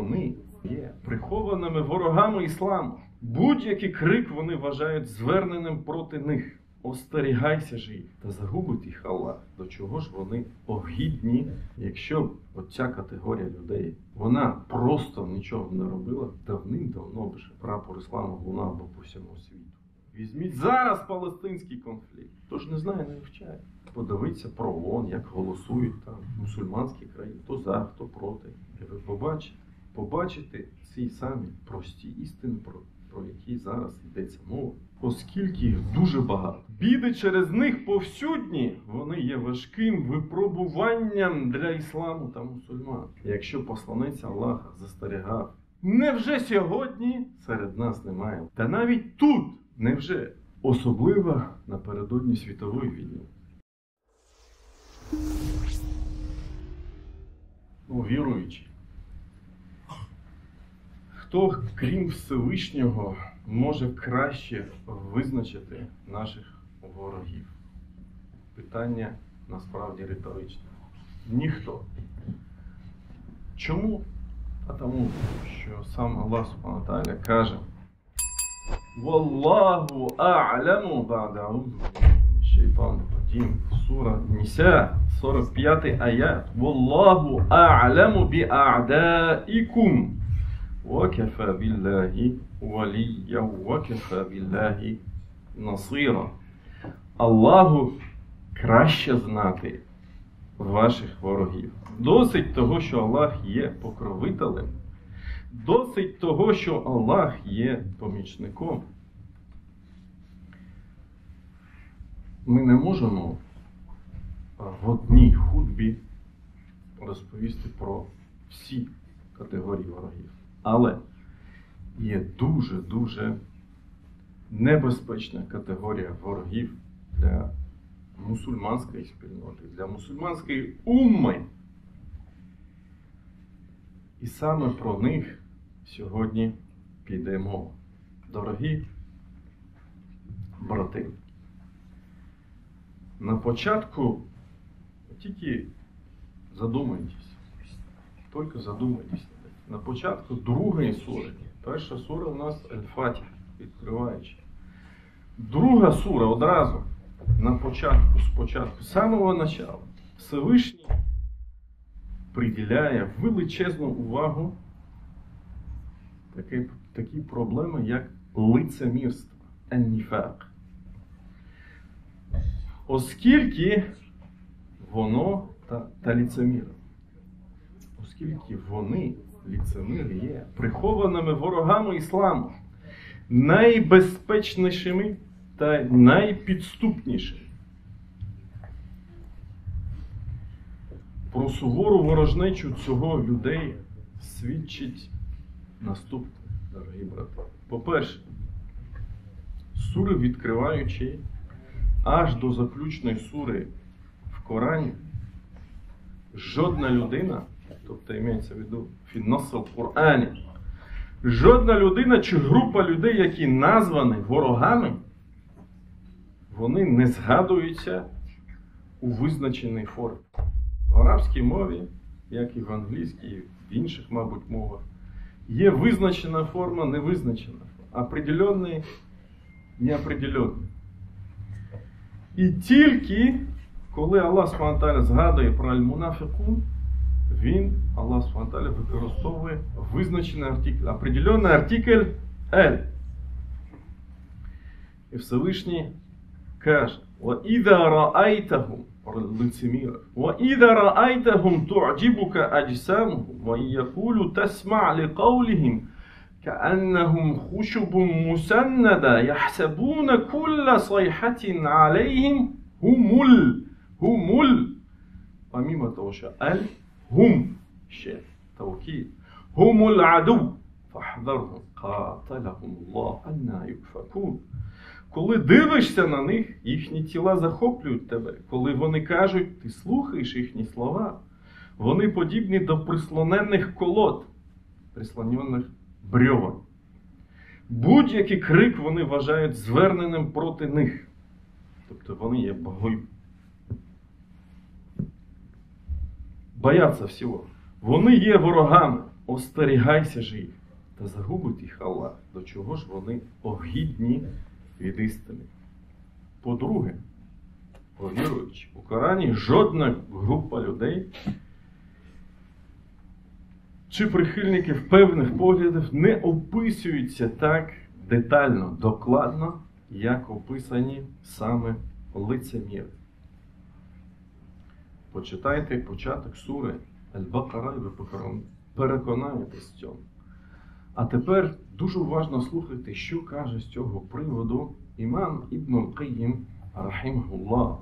вони є прихованими ворогами ісламу. Будь-який крик вони вважають зверненим проти них. Остерігайся ж їх та загубить їх Аллах. До чого ж вони огідні, якщо б оця категорія людей, вона просто нічого не робила, давним-давно вже прапор ісламу лунав би по всьому світу. Візьміть зараз палестинський конфлікт. Хто ж не знає, не вивчає. Подивіться про ООН, як голосують там мусульманські країни. Хто за, хто проти. І ви побачите ці самі прості істини, про які зараз йдеться мова. Оскільки їх дуже багато. Біди через них повсюдні, вони є важким випробуванням для ісламу та мусульман. Якщо посланець Аллаха застерігав, невже сьогодні серед нас немає? Та навіть тут, невже? Особливо напередодні світової війни. Віруючі. Хто, крім Всевишнього, може краще визначити наших ворогів? Питання насправді риторичне. Ніхто. Чому? А тому, що сам Аллах Субхану ва Тааля каже: «Валлаху а'ламу бa'да а'удзу шайтану раджим». Сура Ниса, 45 аят. «Валлаху а'ламу би'а'да'икум». وَكَفَى بِاللَّهِ وَلِيًّا وَكَفَى بِاللَّهِ نَصِيرًا. Аллаху краще знати ваших ворогів. Досить того, що Аллах є покровителем. Досить того, що Аллах є помічником. Ми не можемо в одній хутбі розповісти про всі категорії ворогів. Але є дуже небезпечна категорія ворогів для мусульманської спільноти, для мусульманської умми. І саме про них сьогодні піде мова. Дорогі брати, на початку тільки задумайтесь, на початку другої сури. Перша сура у нас Аль-Фатиха, відкриваючи. Друга сура одразу на початку, спочатку, з самого начала. Всевишній приділяє величезну увагу такі проблеми, як лицемірство, ан-ніфак. Оскільки воно та ліцеміри. Оскільки вони, ліцеміри, є прихованими ворогами ісламу, найбезпечнішими та найпідступнішими. Про сувору ворожнечу цього людей свідчить наступне, дорогі брати. По-перше, сури відкриваючи аж до заключної сури в Корані, жодна людина, тобто імеється в виду фіннасл в Корані, жодна людина чи група людей, які названі ворогами, вони не згадуються у визначеній формі. В арабській мові, як і в англійській, і в інших, мабуть, мовах, є визначена форма, невизначена форма. Определенний, неопределенний. І тільки, коли Аллах Субхану ва Тааля згадує про аль-мунафікун, Аллах Субхану ва Тааля використовує визначений артикль, определенний артикль «ель». І Всевишній каже: وَإِذَا رَأَيْتَهُمْ лицеміров. وَإِذَا رَأَيْتَهُمْ تُعْجِبُكَ أَجْسَامُهُمْ وَإِنْ يَقُولُوا تَسْمَعْ لِقَوْلِهِمْ كَأَنَّهُمْ خُشُبٌ مُسَنَّدَةٌ يَحْسَبُونَ كُلَّ صَيْحَةٍ عَلَيْهِمْ هُمُ помимо того, що аль, гум, ще тавкід, гумул аду, фахдархум, каталахум Аллах, анна юкфакун. Коли дивишся на них, їхні тіла захоплюють тебе. Коли вони кажуть, ти слухаєш їхні слова, вони подібні до прислонених колод, прислонених брьовок. Будь-який крик вони вважають зверненим проти них. Тобто вони є бояться всього. Вони є ворогами. остерігайся ж їх, та загубить їх Аллах, до чого ж вони огідні від істини. По-друге, повіруючи, у Корані жодна група людей чи прихильників певних поглядів не описуються так детально, докладно, як описані саме лицеміри. Почитайте початок сури Аль-Бакара і ви переконаєтесь в цьому. А тепер дуже уважно слухайте, що каже з цього приводу імам Ібн Аль-Кайїм, рахімахуллах.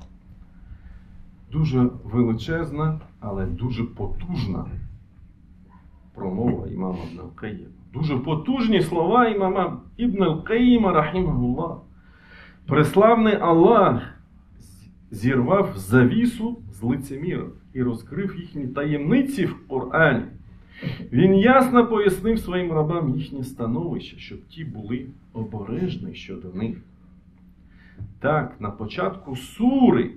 Дуже величезна, але дуже потужна промова імама Ібн Аль-Кайїма. Дуже потужні слова імама Ібн Аль-Кайїма, рахімахуллах. Преславний Аллах зірвав завісу з лицемірів і розкрив їхні таємниці в Корані. Він ясно пояснив своїм рабам їхнє становище, щоб ті були обережні щодо них. Так, на початку сури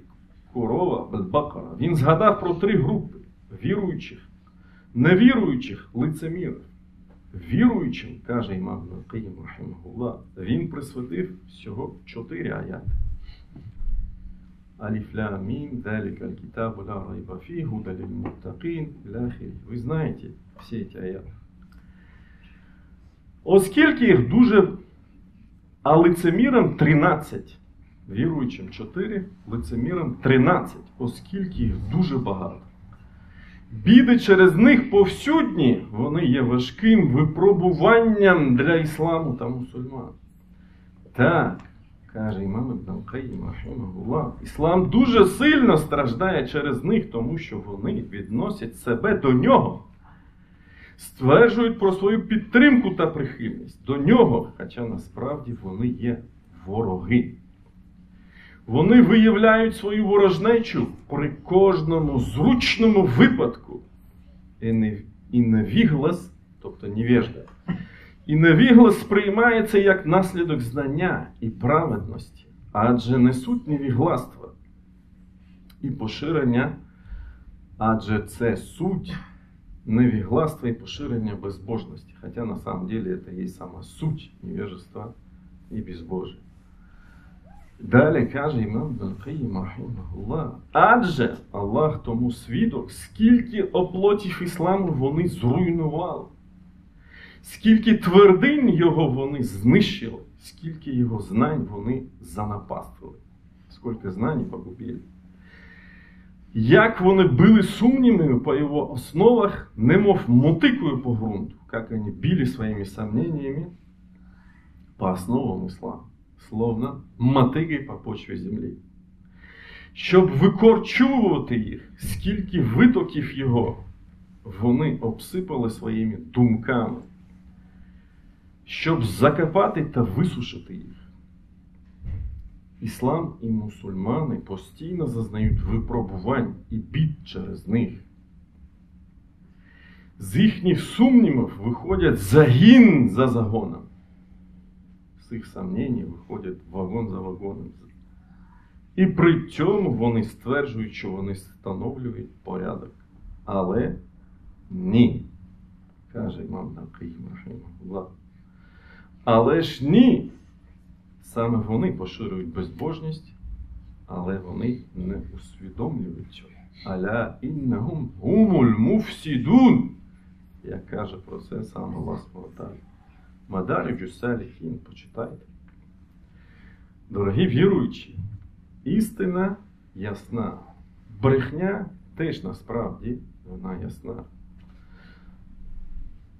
Корова Аль-Бакара він згадав про 3 групи віруючих, невіруючих лицемірів. Віруючим, каже імам Ібн Аль-Кайїм, рахімахуллах, він присвятив всього 4 аяти. Алиф лам мим, залика аль-китабу ла райба фіхі, гуда ліль-муттақін, іля ахірі. Ви знаєте всі ці аяти. Оскільки їх дуже, а лицемірам 13, віруючим 4, лицемірам 13, оскільки їх дуже багато. Біди через них повсюдні, вони є важким випробуванням для ісламу та мусульман. Так, каже імам Ібн Аль-Кайїм, рахімахуллах, іслам дуже сильно страждає через них, тому що вони відносять себе до нього. Стверджують про свою підтримку та прихильність до нього, хоча насправді вони є вороги. Вони виявляють свою ворожнечу при кожному зручному випадку. І невіглас, тобто невежда, і невіглас сприймається як наслідок знання і праведності, адже несуть невігластво і поширення, адже це суть невігластва і поширення безбожності. Хоча на самом деле это є сама суть невежества і безбожия. Далі каже імам Ібн Аль-Кайїм, рахімахуллах, адже Аллах тому свідок, скільки оплотів ісламу вони зруйнували, скільки твердинь його вони знищили, скільки його знань вони занапастили, скільки знань погубили. Як вони били сумнівами по його основах, немов мотикою по ґрунту, як вони били своїми сомнениями по основам ісламу, словно мотиги по почві землі. Щоб викорчувати їх, скільки витоків його вони обсипали своїми думками, щоб закопати та висушити їх. Іслам і мусульмани постійно зазнають випробувань і бід через них. З їхніх сумнівів виходять загін за загоном. З їх сомнень виходять вагон за вагоном. І при цьому вони стверджують, що вони встановлюють порядок. Але ні, каже імам Ібн Аль-Кайїм, рахімахуллах. Але ж ні. Саме вони поширюють безбожність, але вони не усвідомлюють цього. Аля іннахум гумуль муфсідун. Як каже про це сам Аллах Субхану. Мадаридж ас-Салікін, почитайте. Дорогі віруючі, істина ясна. Брехня теж насправді вона ясна.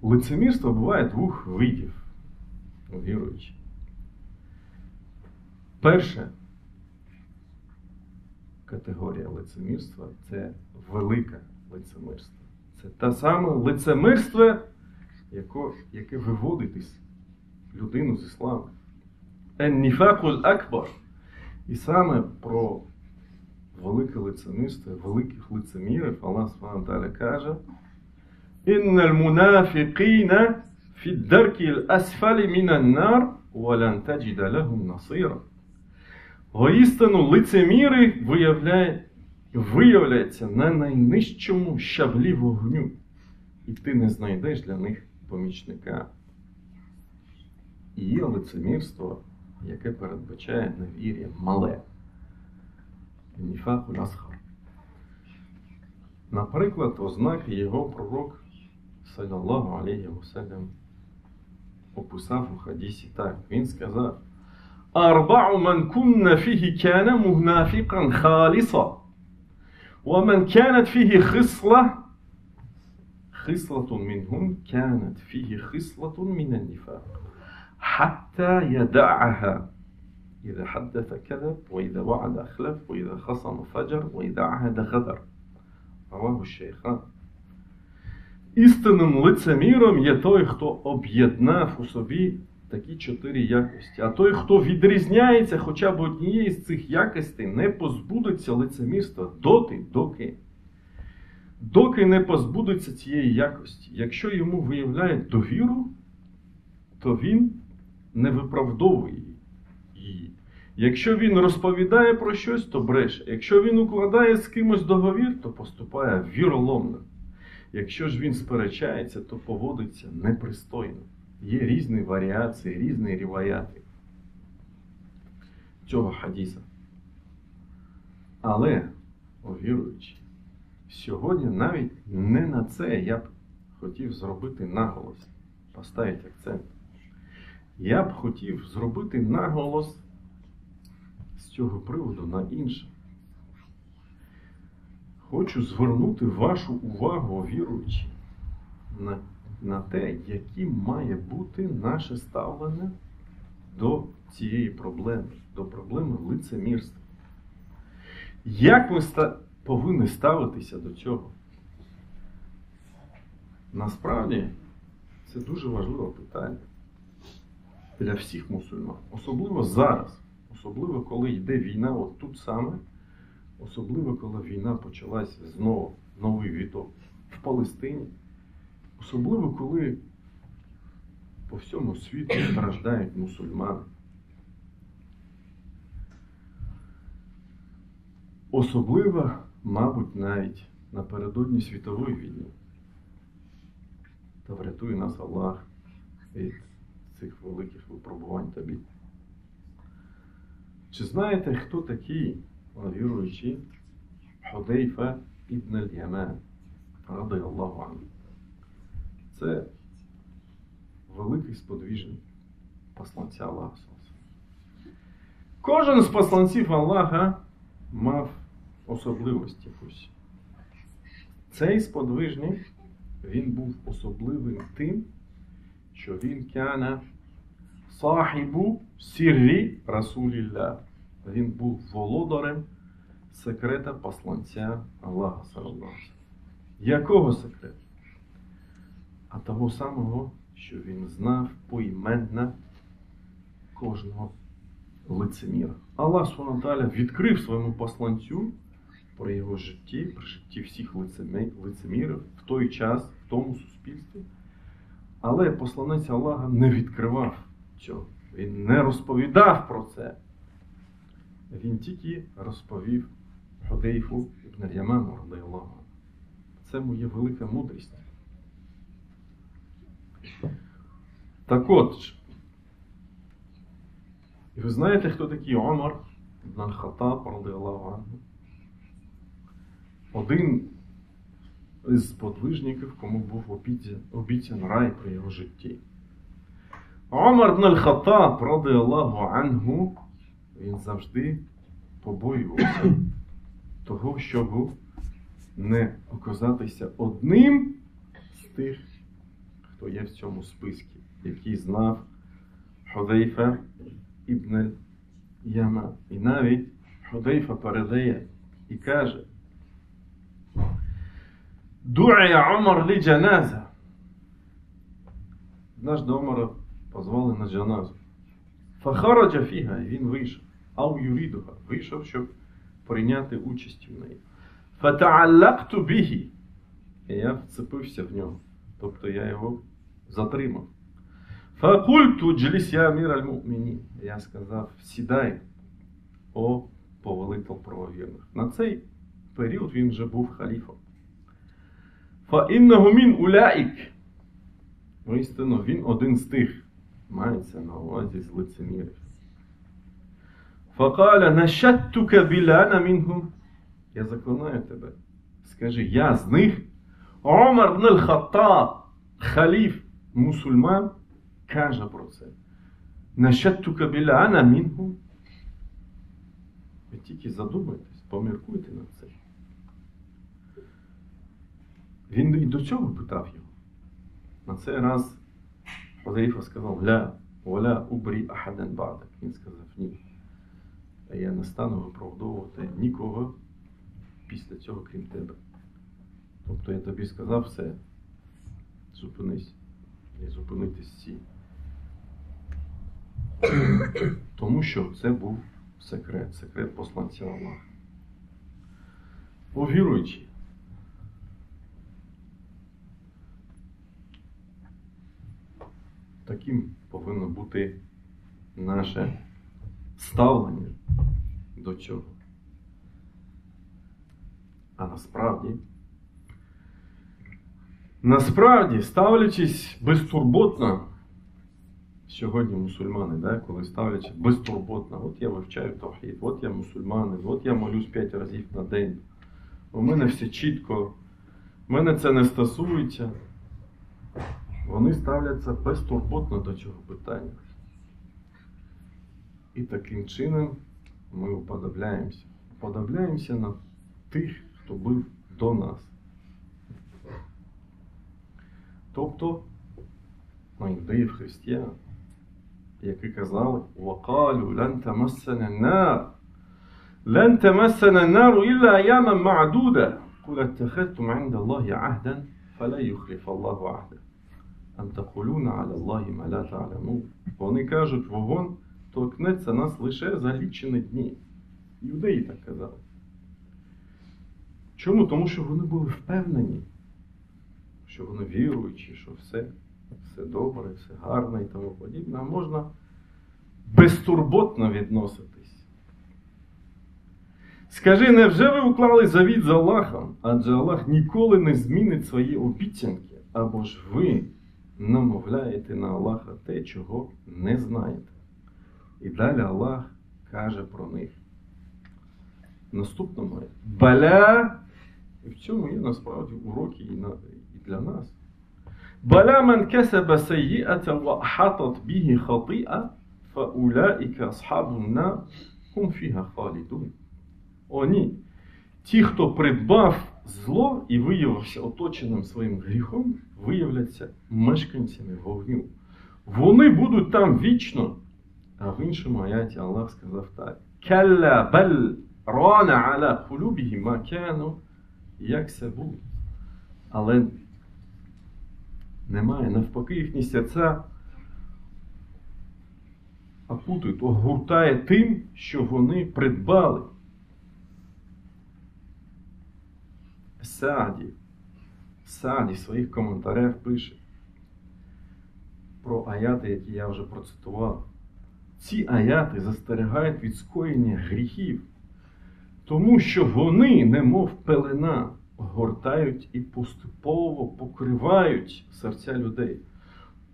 Лицемірство буває 2 видів у віруючих. Перша категорія лицемірства – це велике лицемирство. Це те саме лицемирство, яке виводить людину з ісламу. Ен-ніфакуль акбар. І саме про велике лицемирство, великих лицемірів Аллах Субхану Тааля каже: «Інналь мунафікіна фід-даркіль асфалі мінан-нар, валан таджіда лахум насира». Воістину лицеміри виявляються на найнижчому щаблі вогню, і ти не знайдеш для них помічника. І є лицемірство, яке передбачає невір'я мале. Ніфакуль асгар. Наприклад, ознаки його пророк, саллаллаху алейхі вассалям, описав у хадісі так. Він сказав: «Арбa'у ман кунна фіхі кяна мунафіқан халіса, ва ман кянат фіхі хислатун минхум кянат фіхі хислатун минан ніфак, хатта ядa'аха. إذا حدث كذب وإذا وعد أخلف وإذا خصم فجر وإذا عهد غدر». Раваху Шейхан. Істинним лицеміром є той, хто об'єднав у собі такі 4 якості. А той, хто відрізняється хоча б однієї з цих якостей, не позбудеться лицемірства доки не позбудеться цієї якості. Якщо йому виявляють довіру, то він не виправдовує її. Якщо він розповідає про щось, то бреше. Якщо він укладає з кимось договір, то поступає віроломно. Якщо ж він сперечається, то поводиться непристойно. Є різні варіації, різні ріваяти цього хадіса. Але, о віруючі, сьогодні навіть не на це я б хотів зробити наголос, поставити акцент. Я б хотів зробити наголос з цього приводу на інше. Хочу звернути вашу увагу, віруючі, на те, яким має бути наше ставлення до цієї проблеми, до проблеми лицемірства. Як ми повинні ставитися до цього? Насправді, це дуже важливе питання для всіх мусульман. Особливо зараз. Особливо, коли йде війна от тут саме. Особливо, коли війна почалася знову, новий віток в Палестині. Особливо, коли по всьому світу страждають мусульмани. Особливо, мабуть, навіть напередодні світової війни. Та врятує нас Аллах від цих великих випробувань та бід. Чи знаєте, хто такий, віруючий, Худейфа ібн аль-Яман, радийаллаху анху? Це великий сподвижник посланця Аллаха. Кожен з посланців Аллаха мав особливість якусь. Цей сподвижник, він був особливим тим, що він кяна сахібу сіррі Расуліллах. Він був володарем секрета посланця Аллаха саллаллаху. Якого секрету? А того самого, що він знав поіменно кожного лицеміра. Аллах субхану ва тааля відкрив своєму посланцю про його житті, про житті всіх лицемірів в той час, в тому суспільстві. Але посланець Аллаха не відкривав цього. Він не розповідав про це. Він тільки розповів Худейфу ібн аль-Яману, радийаллаху анху. Це моя велика мудрість. Так от, і ви знаєте, хто такий Умар ібн аль-Хаттаб, радийаллаху анху? Один із сподвижників, кому був обіцян рай при його житті. Умар ібн аль-Хаттаб, радийаллаху анху, він завжди побоювався того, щоб не оказатися одним з тих, хто є в цьому списку, який знав Худейфа ібн аль-Яман. І навіть Худейфа передає і каже: «Ду'я Умар лі джаназа». Наш до Умара позвали на джаназу. Фахараджа фіга, і він вийшов. Ау юрідуха, вийшов, щоб прийняти участь в неї. Фатааллакту бігі, і я вцепився в нього. Тобто я його затримав. Факульту джліс я амір аль-му'мінін. Я сказав: сідай, о повелитель правовірних. На цей період він вже був халіфом. فَإِنَّهُ مِنْ أُولَٰئِكَ. Воістину, він один з тих. Мається на увазі з лицемірів. فَقَالَ نَشَدْتُكَ بِلَانَ مِنْهُمْ. Я заклинаю тебе. Скажи, я з них. Умар ібн аль-Хаттаб, халіф мусульман, каже про це. Нашаттука біляна мінгум. Ви тільки задумайтесь, поміркуйте над цим. Він і до цього питав його. На цей раз Хузайфа сказав: ля, валя убрі ахаден бадак. Він сказав: ні. А я не стану виправдовувати нікого після цього, крім тебе. Тобто я тобі сказав все, зупинись. І зупинитись всі. Тому що це був секрет посланця Аллаха. О віруючі, таким повинно бути наше ставлення до цього. А насправді, ставлячись безтурботно, сьогодні мусульмани, коли ставлячись безтурботно, от я вивчаю тавхід, от я мусульманин, от я молюсь 5 разів на день, у мене все чітко, мене це не стосується. Вони ставляться безтурботно до цього питання. І таким чином ми уподобляємося на тих, хто був до нас. Тобто на індеїв християн, які казали: وَقَالُوا لَنْ تَمَسَّنَا النَّارُ إِلَّا أَيَّامًا مَعْدُودَةً قُلْ اتَّخَذْتُمْ عِنْدَ اللَّهِ عَهْدًا فَلَا يُخْلِفَ اللَّهُ عَهْدَهُ أَمْ تَقُولُونَ عَلَى اللَّهِ مَا лَا تَعْلَمُونَ. Вони кажуть, вогонь торкнеться нас лише за лічені дні. Юдеї так казали. Чому? Тому що вони були впевнені, що вони віруючі, що все добре, все гарне і тому подібне, а можна безтурботно відноситись. Скажи, невже ви уклали завіт з Аллахом? Адже Аллах ніколи не змінить свої обіцянки, або ж ви намовляєте на Аллаха те, чого не знаєте. І далі Аллах каже про них. Наступному баля, і в цьому є насправді уроки і для нас. Баля ман касаба сайї'ата ва ахатат бігі хати'a, фа улаїка асхабун нар, хум фіга халідун. О ні, ті, хто придбав зло і виявився оточеним своїм гріхом, виявляться мешканцями вогню. Вони будуть там вічно. А в іншому аяті Аллах сказав так: «Калла бал рана аля кулубігі ма кяну яксабун». Але немає, навпаки, їхні серця опутують, огортає тим, що вони придбали. Сааді в своїх коментарях пише про аяти, які я вже процитував. Ці аяти застерігають від скоєння гріхів, тому що вони, немов пелена, огортають і поступово покривають серця людей,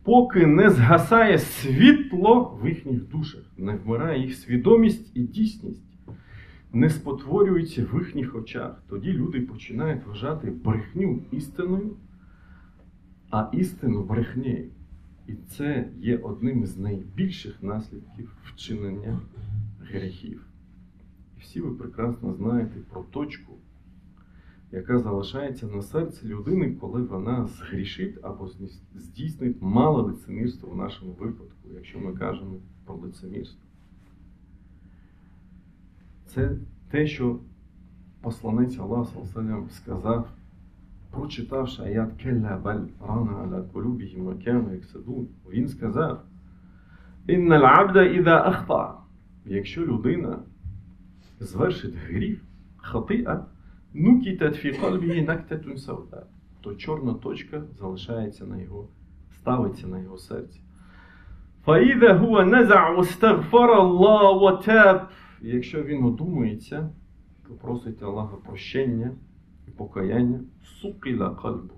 поки не згасає світло в їхніх душах, не вмирає їх свідомість і дійсність, не спотворюється в їхніх очах. Тоді люди починають вважати брехню істиною, а істину брехнею. І це є одним із найбільших наслідків вчинення гріхів. І всі ви прекрасно знаєте про точку, яка залишається на серці людини, коли вона згрішить або здійснить мале лицемірство в нашому випадку, якщо ми кажемо про лицемірство. Це те, що посланець Аллах саллаллаху сказав, прочитавши аят «Келла баль рана аля кулубіхім ва кяну яксадун». Він сказав: «Інна л-абда іза ахта». Якщо людина звершить гріх, хати'a, нукітат фі кальбіхі нактатун савда, то чорна точка залишається ставиться на його серці. «Фаїза хуа наза' вастагфар Аллах ва таб». Якщо він одумається, то просить Аллаха прощення і покаяння, сукіла кальбу,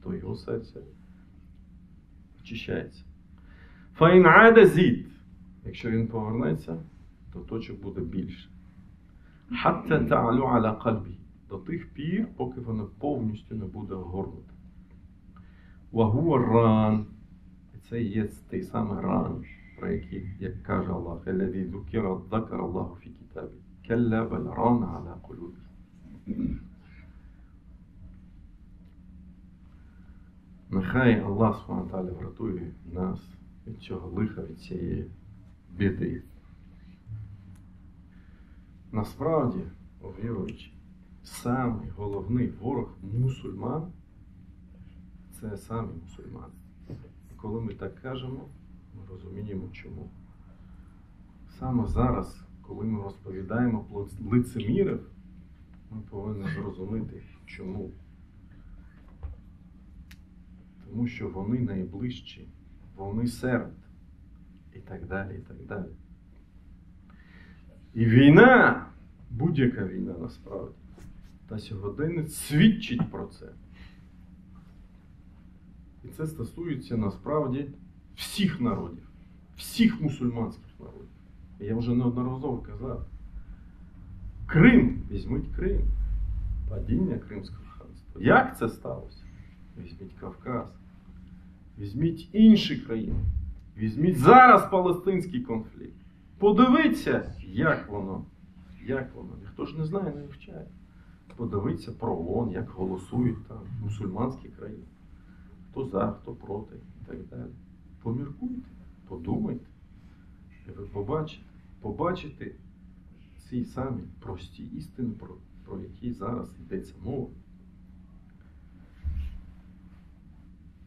то його серце очищається. Фаін ада зід. Якщо він повернеться, то точок буде більше. Хатта та'алу аля кальбі. До тих пір, поки воно повністю не буде огорнуте. Вагуа ран. І це є той самий ран, про який, як каже Аллах, «Еллазі закара Аллаху фі кітабі, келла баль ран аля кулубі». Нехай Аллах Субхану ва Тааля врятує нас від цього лиха, від цієї біди. Насправді, віруючи, самий головний ворог мусульман – це самі мусульмани. І коли ми так кажемо, ми розуміємо чому. Саме зараз, коли ми розповідаємо про лицемірів, ми повинні зрозуміти чому. Тому що вони найближчі, вони серед, і так далі, і так далі. І війна, будь-яка війна насправді, та сьогодення свідчить про це. І це стосується насправді всіх народів, всіх мусульманських народів. І я вже неодноразово казав. Крим, візьміть Крим, падіння Кримського ханства. Як це сталося? Візьміть Кавказ, візьміть інші країни, візьміть зараз палестинський конфлікт. Подивіться, як воно. Ніхто ж не знає, не вивчає. Подивіться про ООН, як голосують там мусульманські країни. Хто за, хто проти і так далі. Поміркуйте, подумайте. І ви побачите ці самі прості істини, про які зараз йдеться мова.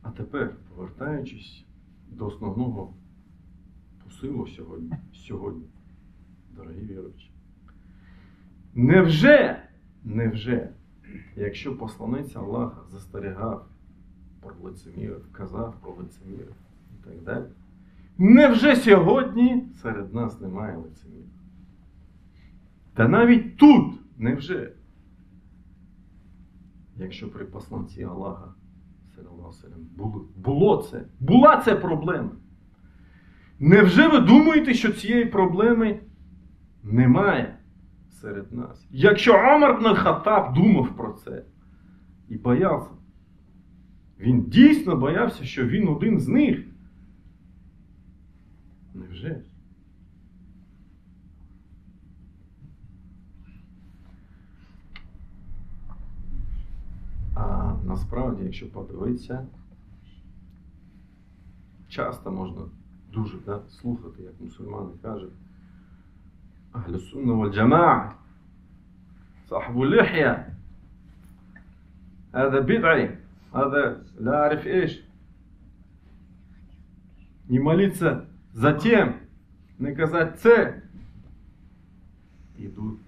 А тепер, повертаючись до основного посилу сьогодні, дорогі віруючі. Невже, якщо посланець Аллаха застерігав про лицемірів, казав про лицемірів і так далі, невже сьогодні серед нас немає лицемірів? Та навіть тут, невже? Якщо при посланці Аллаха була це проблема. Невже ви думаєте, що цієї проблеми немає серед нас? Якщо Умар ібн аль-Хаттаб думав про це і боявся, він дійсно боявся, що він один з них. Невже? А насправді, якщо подивитися, часто можна дуже слухати, як мусульмани кажуть, Ахлю сунна валь джамаа, сахбу лихя, это бид'и, это ля ариф эйш. Не молиться за тем, не казати це. Ідуть,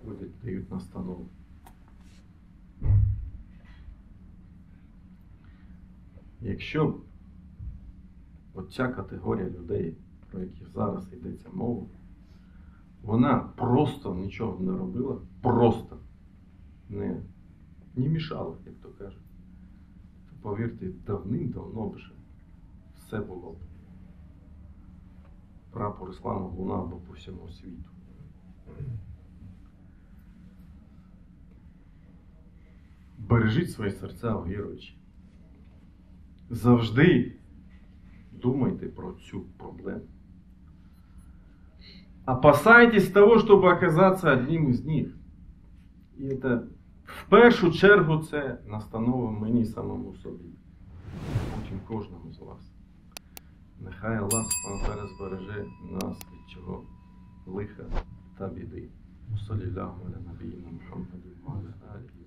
ходять, дають настанову. Якщо б оця категорія людей, про яких зараз йдеться мова, вона просто нічого не робила, просто не мішала, як то кажуть, то повірте, давним-давно вже все було б. Прапор ісламу лунав би по всьому світу. Бережіть свої серця, віруючі. Завжди думайте про цю проблему. Опасайтесь того, щоб оказатися одним із них. І це, в першу чергу, це настанова мені самому собі. Потім кожному з вас. Нехай Аллах Субхану ва Тааля збереже нас від цього лиха та біди. Саллаллаху аля набіїна Мухаммаду ва аля аліхі.